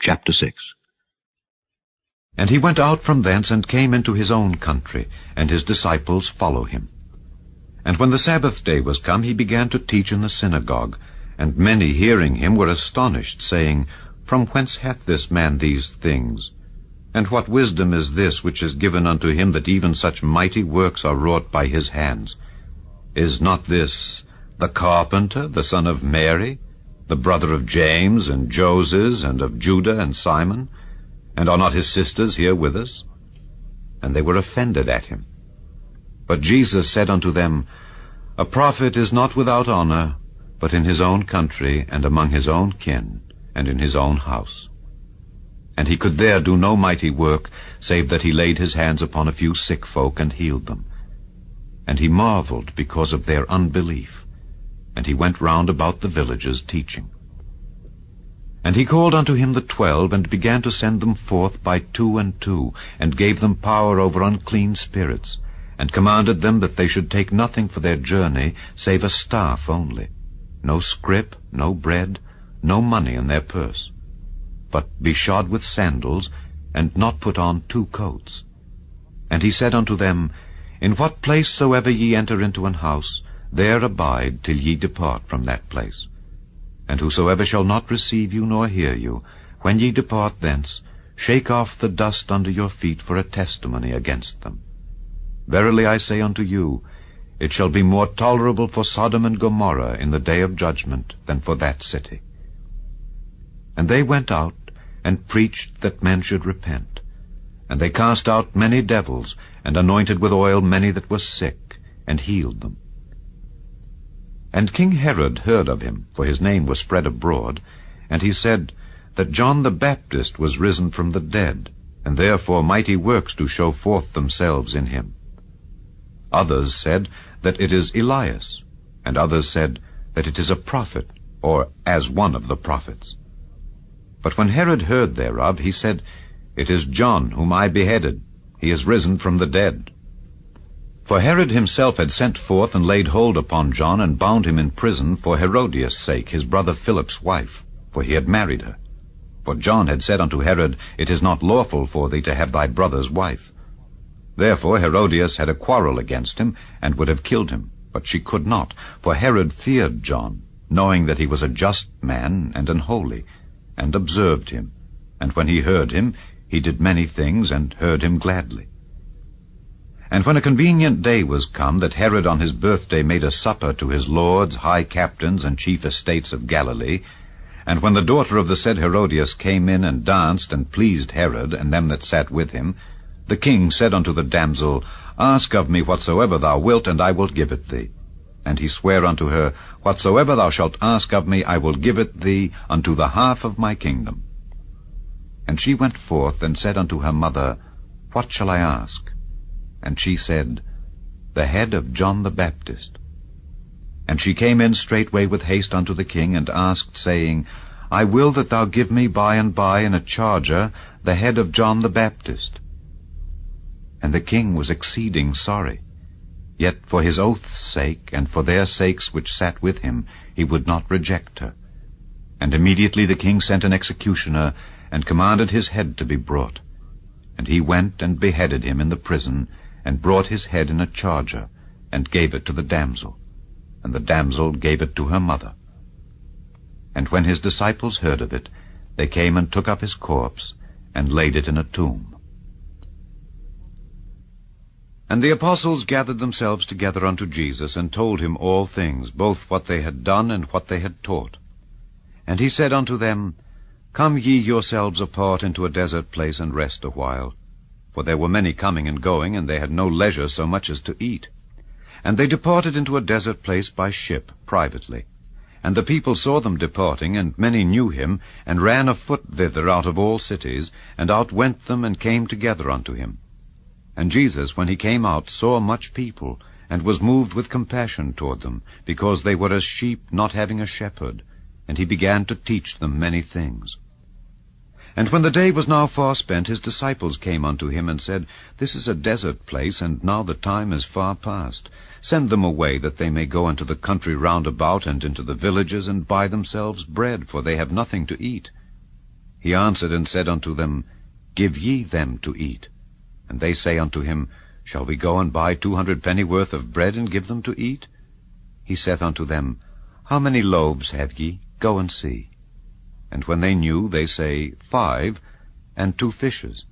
Chapter 6. And he went out from thence and came into his own country, and his disciples follow him. And when the Sabbath day was come, he began to teach in the synagogue, and many hearing him were astonished, saying, From whence hath this man these things? And what wisdom is this which is given unto him, that even such mighty works are wrought by his hands? Is not this the carpenter, the son of Mary, the brother of James and Joses, and of Judah and Simon? And are not his sisters here with us? And they were offended at him. But Jesus said unto them, A prophet is not without honor, but in his own country, and among his own kin, and in his own house. And he could there do no mighty work, save that he laid his hands upon a few sick folk, and healed them. And he marveled because of their unbelief. And he went round about the villages teaching. And he called unto him the 12, and began to send them forth by 2 and 2, and gave them power over unclean spirits, and commanded them that they should take nothing for their journey, save a staff only, no scrip, no bread, no money in their purse, but be shod with sandals, and not put on 2 coats. And he said unto them, In what place soever ye enter into an house, there abide till ye depart from that place. And whosoever shall not receive you nor hear you, when ye depart thence, shake off the dust under your feet for a testimony against them. Verily I say unto you, it shall be more tolerable for Sodom and Gomorrah in the day of judgment than for that city. And they went out and preached that men should repent. And they cast out many devils, and anointed with oil many that were sick, and healed them. And King Herod heard of him, for his name was spread abroad, and he said that John the Baptist was risen from the dead, and therefore mighty works do show forth themselves in him. Others said that it is Elias, and others said that it is a prophet, or as one of the prophets. But when Herod heard thereof, he said, It is John whom I beheaded. He is risen from the dead. For Herod himself had sent forth and laid hold upon John, and bound him in prison for Herodias' sake, his brother Philip's wife, for he had married her. For John had said unto Herod, It is not lawful for thee to have thy brother's wife. Therefore Herodias had a quarrel against him, and would have killed him, but she could not, for Herod feared John, knowing that he was a just man and an holy, and observed him. And when he heard him, he did many things, and heard him gladly. And when a convenient day was come, that Herod on his birthday made a supper to his lords, high captains, and chief estates of Galilee, and when the daughter of the said Herodias came in and danced, and pleased Herod, and them that sat with him, the king said unto the damsel, Ask of me whatsoever thou wilt, and I will give it thee. And he sware unto her, Whatsoever thou shalt ask of me, I will give it thee unto the half of my kingdom. And she went forth, and said unto her mother, What shall I ask? And she said, The head of John the Baptist. And she came in straightway with haste unto the king, and asked, saying, I will that thou give me by and by in a charger the head of John the Baptist. And the king was exceeding sorry. Yet for his oath's sake, and for their sakes which sat with him, he would not reject her. And immediately the king sent an executioner, and commanded his head to be brought. And he went and beheaded him in the prison, and brought his head in a charger, and gave it to the damsel. And the damsel gave it to her mother. And when his disciples heard of it, they came and took up his corpse, and laid it in a tomb. And the apostles gathered themselves together unto Jesus, and told him all things, both what they had done and what they had taught. And he said unto them, Come ye yourselves apart into a desert place, and rest a while. For there were many coming and going, and they had no leisure so much as to eat. And they departed into a desert place by ship, privately. And the people saw them departing, and many knew him, and ran afoot thither out of all cities, and outwent them, and came together unto him. And Jesus, when he came out, saw much people, and was moved with compassion toward them, because they were as sheep not having a shepherd, and he began to teach them many things. And when the day was now far spent, his disciples came unto him, and said, This is a desert place, and now the time is far past. Send them away, that they may go into the country round about, and into the villages, and buy themselves bread, for they have nothing to eat. He answered and said unto them, Give ye them to eat. And they say unto him, Shall we go and buy 200 pennyworth of bread, and give them to eat? He saith unto them, How many loaves have ye? Go and see. And when they knew, they say, 5, and 2 fishes.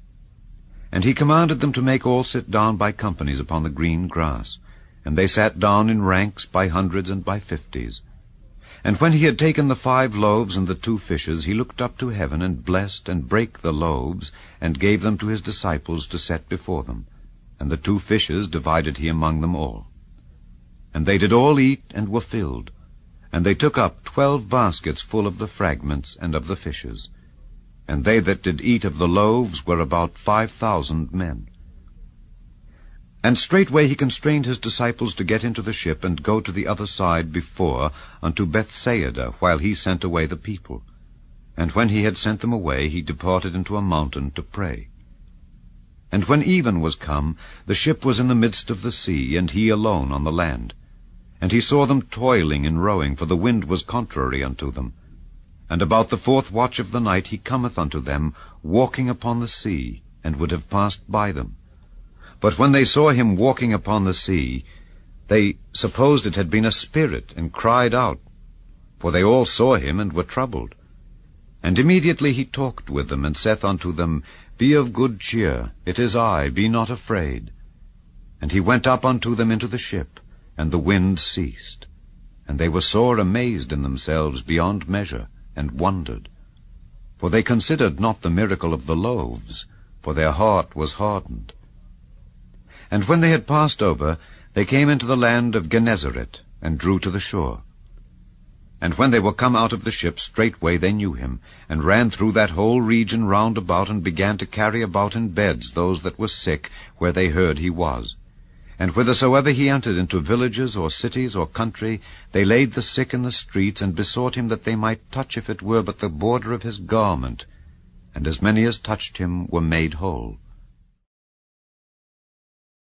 And he commanded them to make all sit down by companies upon the green grass. And they sat down in ranks by hundreds and by 50s. And when he had taken the 5 loaves and the 2 fishes, he looked up to heaven, and blessed, and brake the loaves, and gave them to his disciples to set before them. And the 2 fishes divided he among them all. And they did all eat, and were filled. And they took up 12 baskets full of the fragments and of the fishes. And they that did eat of the loaves were about 5,000 men. And straightway he constrained his disciples to get into the ship, and go to the other side before, unto Bethsaida, while he sent away the people. And when he had sent them away, he departed into a mountain to pray. And when even was come, the ship was in the midst of the sea, and he alone on the land. And he saw them toiling in rowing, for the wind was contrary unto them. And about the 4th watch of the night he cometh unto them, walking upon the sea, and would have passed by them. But when they saw him walking upon the sea, they supposed it had been a spirit, and cried out. For they all saw him, and were troubled. And immediately he talked with them, and saith unto them, Be of good cheer, it is I, be not afraid. And he went up unto them into the ship, and the wind ceased. And they were sore amazed in themselves beyond measure, and wondered. For they considered not the miracle of the loaves, for their heart was hardened. And when they had passed over, they came into the land of Gennesaret, and drew to the shore. And when they were come out of the ship, straightway they knew him, and ran through that whole region round about, and began to carry about in beds those that were sick, where they heard he was. And whithersoever he entered into villages, or cities, or country, they laid the sick in the streets, and besought him that they might touch, if it were but the border of his garment. And as many as touched him were made whole.